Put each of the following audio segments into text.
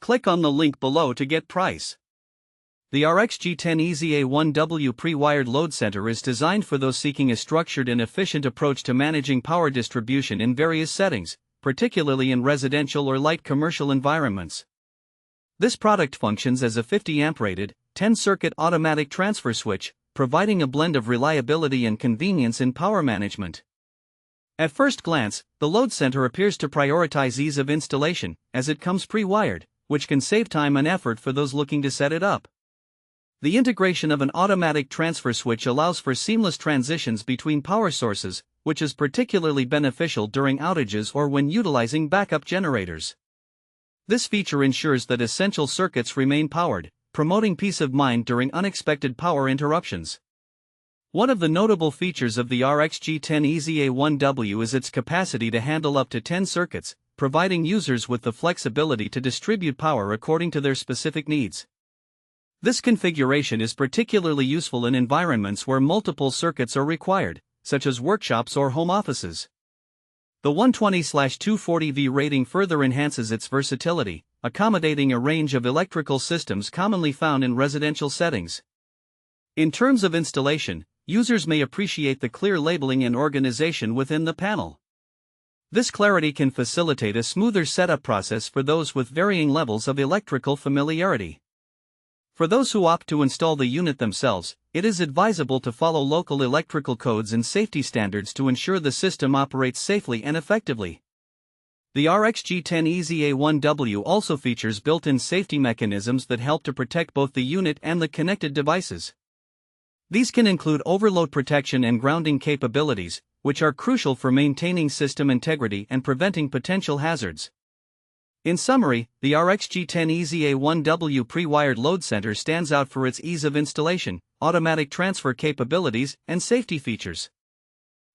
Click on the link below to get price. The RXG10EZA1W Prewired Load Center is designed for those seeking a structured and efficient approach to managing power distribution in various settings, particularly in residential or light commercial environments. This product functions as a 50-amp rated, 10-circuit automatic transfer switch, providing a blend of reliability and convenience in power management. At first glance, the load center appears to prioritize ease of installation, as it comes pre-wired, which can save time and effort for those looking to set it up. The integration of an automatic transfer switch allows for seamless transitions between power sources, which is particularly beneficial during outages or when utilizing backup generators. This feature ensures that essential circuits remain powered, promoting peace of mind during unexpected power interruptions. One of the notable features of the RXG10EZA1W is its capacity to handle up to 10 circuits, providing users with the flexibility to distribute power according to their specific needs. This configuration is particularly useful in environments where multiple circuits are required, such as workshops or home offices. The 120/240V rating further enhances its versatility, accommodating a range of electrical systems commonly found in residential settings. In terms of installation, users may appreciate the clear labeling and organization within the panel. This clarity can facilitate a smoother setup process for those with varying levels of electrical familiarity. For those who opt to install the unit themselves, it is advisable to follow local electrical codes and safety standards to ensure the system operates safely and effectively. The RXG10EZA1W also features built-in safety mechanisms that help to protect both the unit and the connected devices. These can include overload protection and grounding capabilities, which are crucial for maintaining system integrity and preventing potential hazards. In summary, the RXG10EZA1W Prewired Load Center stands out for its ease of installation, automatic transfer capabilities, and safety features.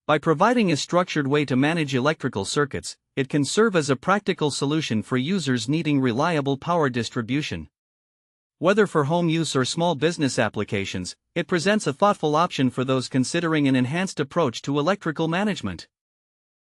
By providing a structured way to manage electrical circuits, it can serve as a practical solution for users needing reliable power distribution. Whether for home use or small business applications, it presents a thoughtful option for those considering an enhanced approach to electrical management.